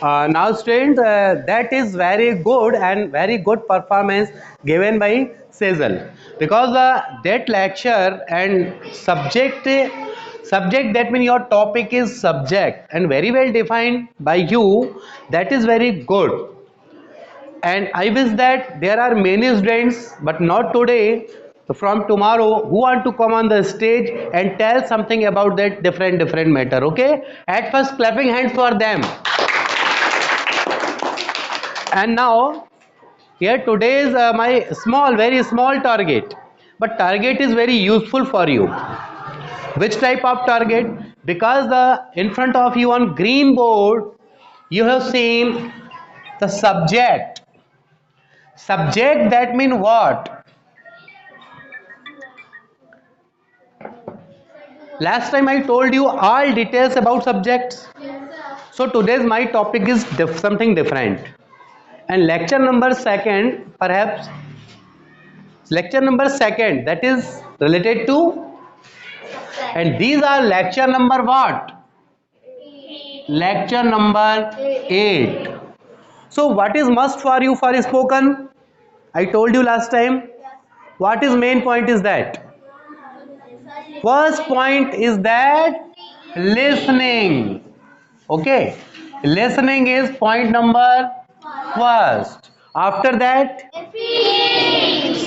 Now students, that is very good and very good performance given by Sejal, because that lecture and subject, that means your topic is subject and very well defined by you, that is very good. And I wish that there are many students, but not today, from tomorrow, who want to come on the stage and tell something about that different matter. Okay, at first clapping hands for them. And now here today is my small, very small target, but target is very useful for you. Which type of target? Because the in front of you on green board you have seen the subject. Subject, that means what? Last time I told you all details about subjects. So today's my topic is something different. And lecture number second, perhaps lecture number second, that is related to, and these are lecture number what? Lecture number 8. So what is must for you for spoken? I told you last time. What is main point is that? First point is that listening. Okay. Listening is point number first. After that,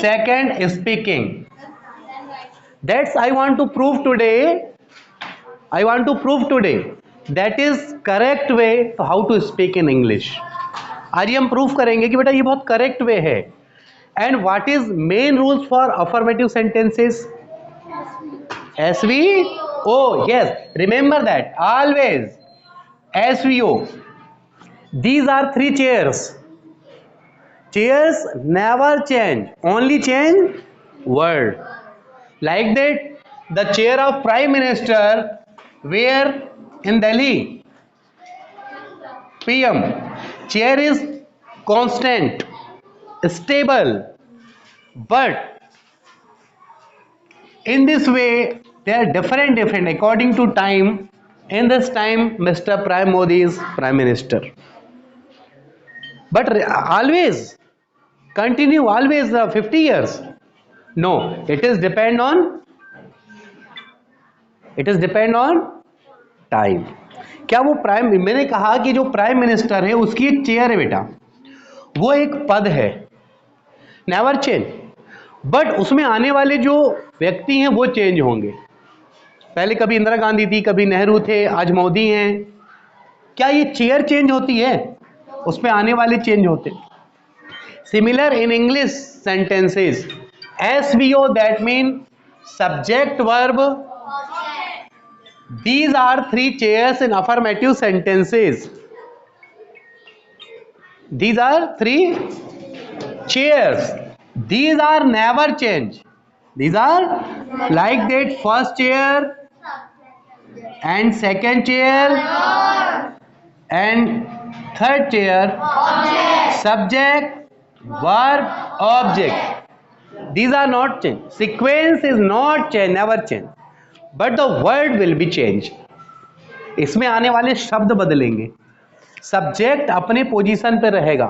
second, speaking. That's I want to prove today. I want to prove today that is correct way to how to speak in English. आज ये हम proof करेंगे कि बेटा ये बहुत correct way है. And what is main rules for affirmative sentences? SVO. Yes, remember that always. SVO. These are three chairs. Chairs never change, only change word. Like that, the chair of Prime Minister where in Delhi? PM. Chair is constant, stable, but in this way they are different according to time. In this time Mr. Prime Modi is Prime Minister, but always continue always 50 years. No, it is depend on time. क्या वो prime, मैंने कहा कि जो prime minister है उसकी एक chair है बेटा, वो एक पद है, नेवर चेंज. बट उसमें आने वाले जो व्यक्ति हैं वो चेंज होंगे. पहले कभी इंदिरा गांधी थी, कभी नेहरू थे, आज मोदी हैं. क्या ये चेयर चेंज होती है? उसमें आने वाले चेंज होते. Similar in English sentences. SVO, that mean subject verb. These are three chairs in affirmative sentences. These are three chairs. These are never change. These are like that, first chair and second chair and third chair. Subject, verb, object. These are not change. Sequence is not change, never change. But the word will be change. इसमें आने वाले शब्द बदलेंगे, subject अपने position पे रहेगा.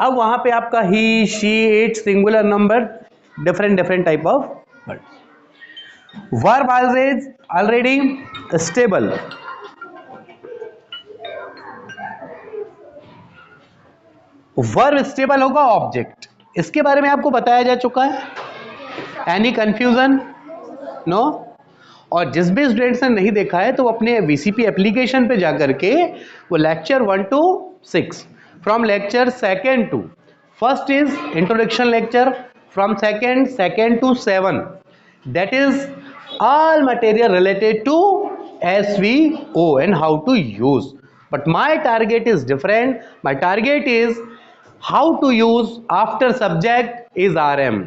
अब वहां पे आपका he, she, it, singular, number, different type of word. Verb already stable. Verb stable होगा ऑब्जेक्ट. इसके बारे में आपको बताया जा चुका है. Any confusion? नो. और जिस भी स्टूडेंट्स ने नहीं देखा है तो वो अपने VCP एप्लीकेशन पे जाकर के वो lecture 1 to 6, from lecture second to first is introduction lecture, from second to 7, that is all material related to SVO and how to use. But my target is different. My target is how to use after subject is RM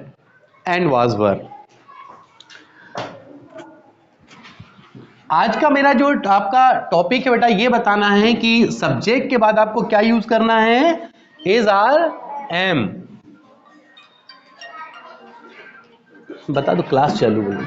and was verb. आज का मेरा जो आपका topic है बेटा, ये बताना है कि सब्जेक्ट के बाद आपको क्या यूज करना है. Is, are, am. बता दो, क्लास चालू होगी.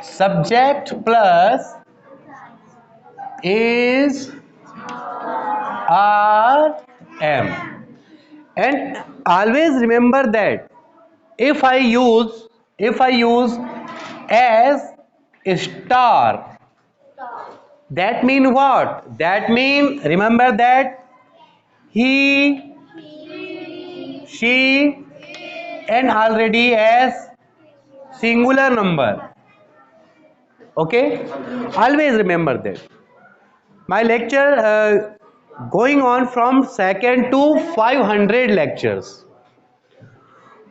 Subject plus is RM, and always remember that if I use as star, that mean what? That mean, remember that he, she, and already as singular number. Okay, always remember that. My lecture going on from second to 500 lectures,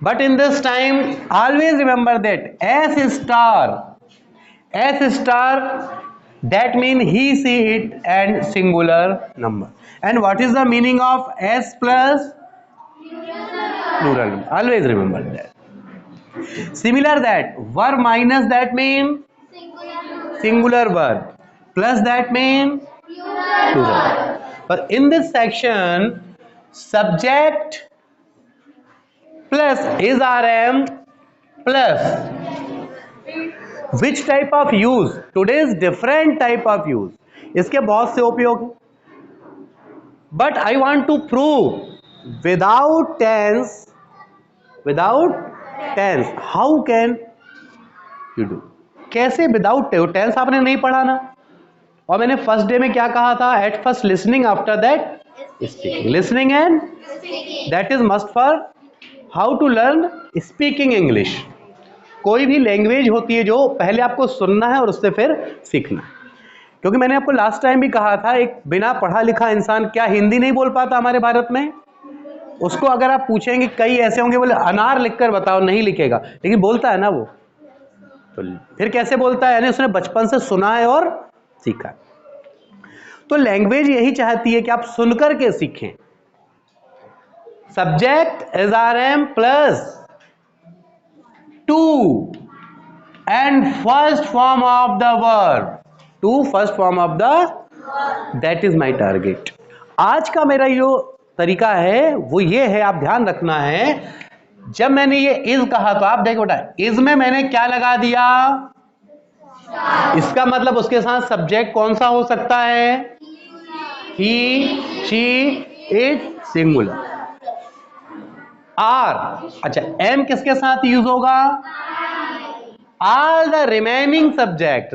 but in this time always remember that S star, that mean he, she, it and singular number. And what is the meaning of S plus? Plural number. Always remember that. Similar that verb minus that mean singular verb, plus that mean plural. But in this section, subject plus is RM plus which type of use? Today's different type of use. इसके बहुत से उपयोग हैं. But I want to prove without tense, how can you do? कैसे without tense? आपने नहीं पढ़ा ना. और मैंने फर्स्ट डे में क्या कहा था? At first listening, after that speaking. Listening and that is must for how to learn speaking English. कोई भी लैंग्वेज होती है जो पहले आपको सुनना है और उससे फिर सीखना. क्योंकि मैंने आपको लास्ट टाइम भी कहा था, एक बिना पढ़ा लिखा इंसान क्या हिंदी नहीं बोल पाता हमारे भारत में? उसको अगर आप पूछेंगे, कई ऐसे होंगे बोले अनार लिखकर बताओ, नहीं लिखेगा, लेकिन बोलता है ना वो. तो फिर कैसे बोलता है? यानी उसने बचपन से सुना है और सीखा है. तो लैंग्वेज यही चाहती है कि आप सुनकर के सीखें. Subject is RM plus to and first form of the verb. To first form of the, that is my target. आज का मेरा जो तरीका है वो ये है, आप ध्यान रखना है. जब मैंने ये इज कहा तो आप देखो बेटा, इज में मैंने क्या लगा दिया? इसका मतलब उसके साथ सब्जेक्ट कौन सा हो सकता है? He, she, it, singular. Are, अच्छा, एम किसके साथ यूज होगा? All the remaining subject,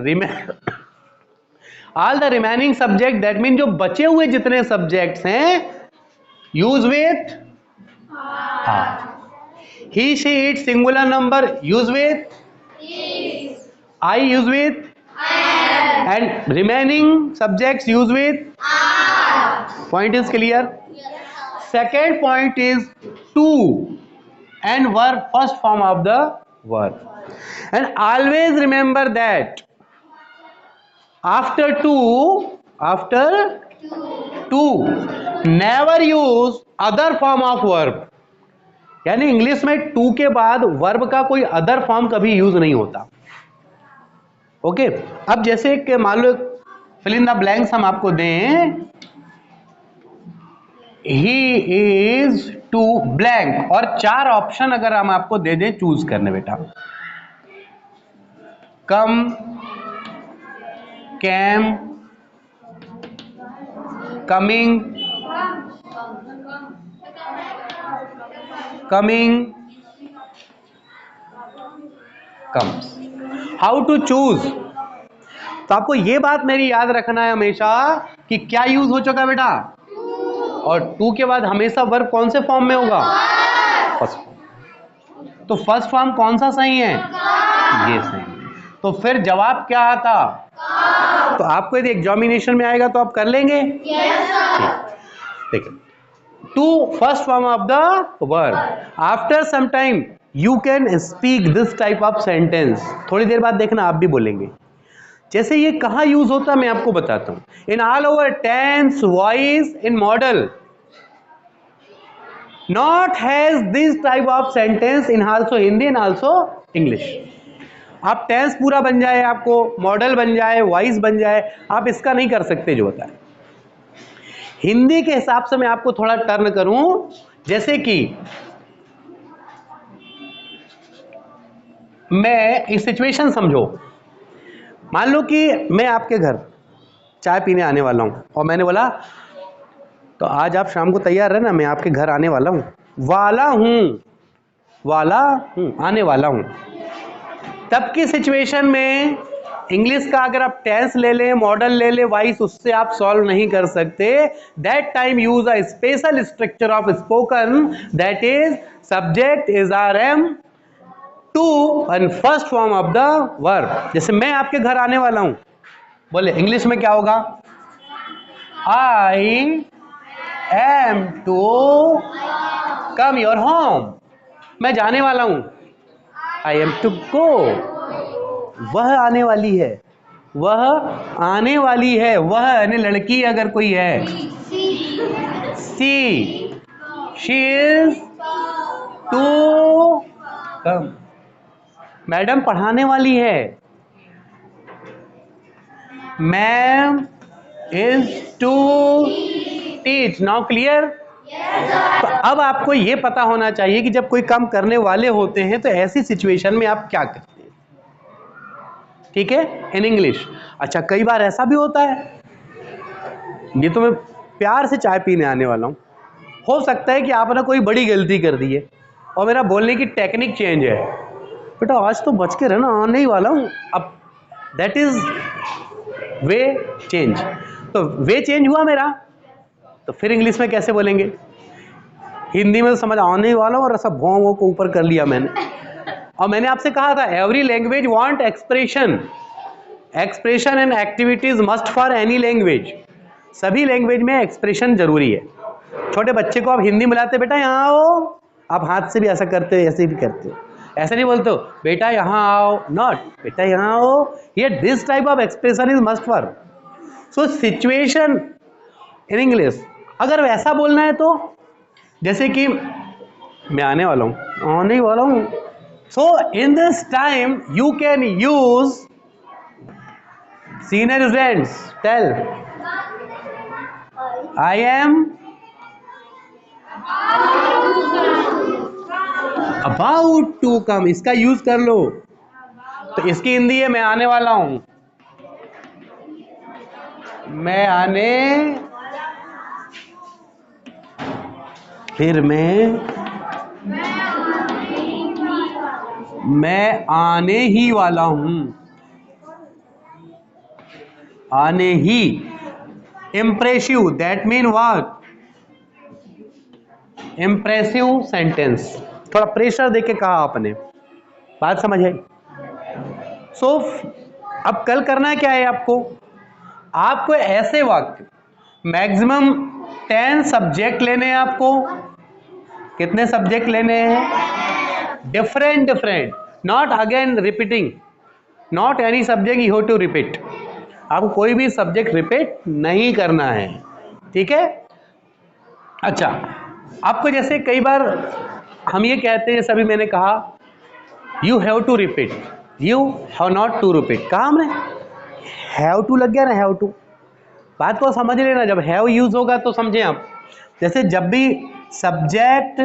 all the remaining subject, that mean जो बचे हुए जितने सब्जेक्ट्स हैं, use with are. He, she, it, singular number, use with I, use with and remaining subjects use with R. Point is clear? Second point is to and verb, first form of the verb. And always remember that after to never use other form of verb. यानी English में to के बाद verb का कोई other form कभी use नहीं होता. Okay. अब जैसे कि मान लो फिल इन द ब्लैंक्स हम आपको दें, ही इज टू ब्लैंक, और चार ऑप्शन अगर हम आपको दे दें चूज करने बेटा, come, came, coming, comes. How to choose? तो आपको ये बात मेरी याद रखना है हमेशा कि क्या यूज हो चुका बेटा, और टू के बाद हमेशा वर्ब कौन से फॉर्म में होगा? First form. तो फर्स्ट फॉर्म कौन सा सही है? ये सही है. तो फिर जवाब क्या आता? तो आपको यदि एग्जामिनेशन में आएगा तो आप कर लेंगे. देखिए, to first form of the verb. After some time you can speak this type of sentence. थोड़ी देर बाद देखना आप भी बोलेंगे. जैसे ये कहां यूज होता है मैं आपको बताता हूं. In all over tense, voice, in modal. Not has this type of sentence in also Hindi and also English. आप टेंस पूरा बन जाए, आपको मॉडल बन जाए, वॉइस बन जाए, आप इसका नहीं कर सकते जो होता है. हिंदी के हिसाब से मैं आपको थोड़ा टर्न करूं, जैसे कि मैं एक सिचुएशन समझो, मान लो कि मैं आपके घर चाय पीने आने वाला हूं और मैंने बोला तो आज आप शाम को तैयार है ना, मैं आपके घर आने वाला हूं, आने वाला हूं। तब की सिचुएशन में इंग्लिश का अगर आप टेंस ले लें, मॉडल ले लें, वाइस, उससे आप सॉल्व नहीं कर सकते। That time use a special structure of spoken, that is subject is are am to and first form of the verb. जैसे मैं आपके घर आने वाला हूं, बोले इंग्लिश में क्या होगा? I am to come your home. मैं जाने वाला हूं, आई एम टू गो। वह आने वाली है, वह आने वाली है, वह यानी लड़की अगर कोई है, she is to come. Madam पढ़ाने वाली है, ma'am is to teach. Now clear? तो अब आपको यह पता होना चाहिए कि जब कोई काम करने वाले होते हैं तो ऐसी सिचुएशन में आप क्या करते हैं, ठीक है, इन इंग्लिश। अच्छा, कई बार ऐसा भी होता है, ये तो मैं प्यार से चाय पीने आने वाला हूं, हो सकता है कि आपने कोई बड़ी गलती कर दी है और मेरा बोलने की टेक्निक चेंज है, बेटा आज तो बच के रहना, आने ही वाला हूं। अब दैट इज वे चेंज। तो वे चेंज हुआ मेरा, तो फिर इंग्लिश में कैसे बोलेंगे? हिंदी में तो समझ आने ही वाला हूं और ऐसा भौं को ऊपर कर लिया मैंने। और मैंने आपसे कहा था every language want expression, expression and activities must for any language. सभी लैंग्वेज में एक्सप्रेशन जरूरी है। छोटे बच्चे को आप हिंदी मिलाते, बेटा यहाँ आओ, आप हाथ से भी ऐसा करते हो, ऐसे भी करते हो, ऐसे नहीं बोलते हो बेटा यहाँ आओ, नॉट बेटा यहाँ आओ। ये this type of expression is must for. So situation in English अगर वैसा बोलना है तो जैसे कि मैं आने वाला हूँ, आने वाला हूँ, so in this time you can use senior students, tell I am about to come, इसका यूज कर लो। तो इसकी हिंदी है मैं आने वाला हूं, मैं आने, फिर मैं आने ही वाला हूं, आने ही। Impressive, that mean what? Impressive sentence, थोड़ा प्रेशर देके कहा आपने, बात समझ आई? सो अब कल करना क्या है आपको? आपको ऐसे वाक्य मैक्सिमम 10 सब्जेक्ट लेने हैं आपको। कितने सब्जेक्ट लेने हैं? Different different, not again repeating, not any subject you have to repeat. आपको कोई भी सब्जेक्ट रिपीट नहीं करना है, ठीक है? अच्छा, आपको जैसे कई बार हम ये कहते हैं, सभी मैंने कहा you have to repeat, you have not to repeat, कहा हमने? हैव टू लग गया ना, हैव टू। बात को समझ लेना, जब हैव यूज होगा तो समझे आप। जैसे जब भी सब्जेक्ट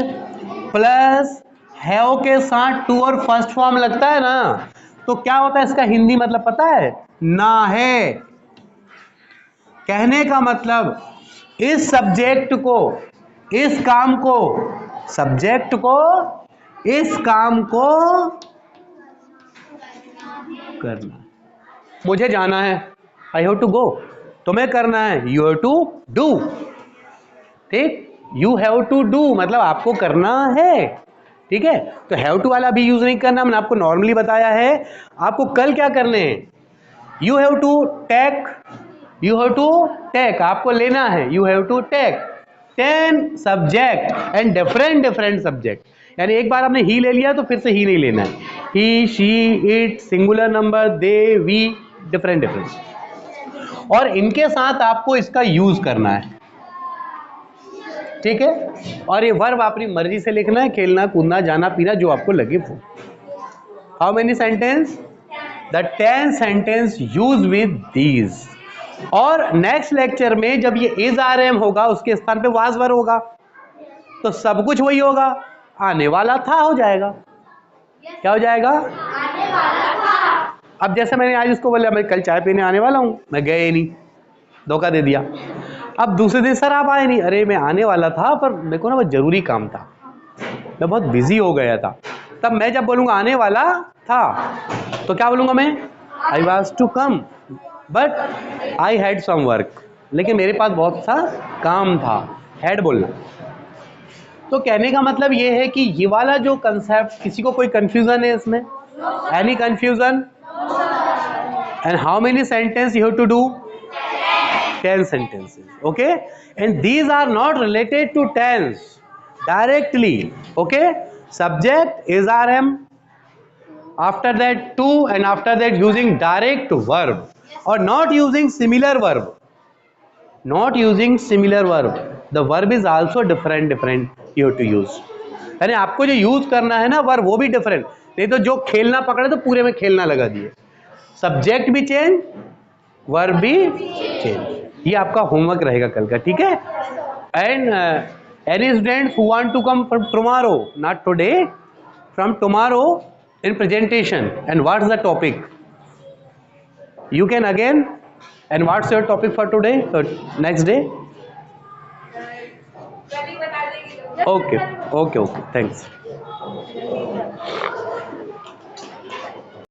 प्लस हैव के साथ टू और फर्स्ट फॉर्म लगता है ना, तो क्या होता है? इसका हिंदी मतलब पता है? ना है। कहने का मतलब इस सब्जेक्ट को, इस काम को, सब्जेक्ट को, इस काम को करना। मुझे जाना है, आई हैव टू गो। तुम्हें करना है, यू हैव टू डू। ठीक, यू हैव टू डू मतलब आपको करना है, ठीक है? तो हैव टू वाला भी यूज नहीं करना, मैंने आपको नॉर्मली बताया है। आपको कल क्या करने हैं? You have to take, you have to take, आपको लेना है, you have to take 10 subject and different different subject. यानी एक बार आपने ही ले लिया तो फिर से ही नहीं लेना है। He, she, it, singular number, they, we, different different, और इनके साथ आपको इसका यूज करना है, ठीक है? और ये वर्ब अपनी मर्जी से लिखना है, खेलना, कूदना, जाना, पीना, जो आपको लगे वो। How many sentence? The 10 sentence use with these. और नेक्स्ट लेक्चर में जब ये इज आर एम होगा उसके स्थान पे वाज वर होगा, तो सब कुछ वही होगा, आने वाला था हो जाएगा। क्या हो जाएगा? आने वाला था। अब जैसे मैंने आज उसको बोला मैं कल चाय पीने आने वाला हूं, मैं गया ही नहीं, धोखा दे दिया। अब दूसरे दिन सर आप आए नहीं, अरे मैं आने वाला था पर मेरे को ना बहुत जरूरी काम था, मैं बहुत बिजी हो गया था। तब मैं जब बोलूंगा आने वाला था तो क्या बोलूंगा मैं? I was to come but I had some work, लेकिन मेरे पास बहुत सा काम था, हैड बोलना। तो कहने का मतलब ये है कि ये वाला जो कंसेप्ट, किसी को कोई कंफ्यूजन है इसमें? Any confusion? And how many sentence you have to do? 10 sentences. Okay, and these are not related to tense directly. Okay, subject is rm, after that to, and after that using direct verb or not using similar verb. Not using similar verb, the verb is also different you have to use. यानी आपको जो use करना है ना verb वो भी different, नहीं तो जो खेलना पकड़े तो पूरे में खेलना लगा दिए। सब्जेक्ट भी चेंज, वर्ब भी चेंज। ये आपका होमवर्क रहेगा कल का, ठीक है? And any students who want to come from tomorrow, not today, from tomorrow in presentation, and what's the topic? You can again, and what's your topic for today, next day? Okay okay okay, thanks.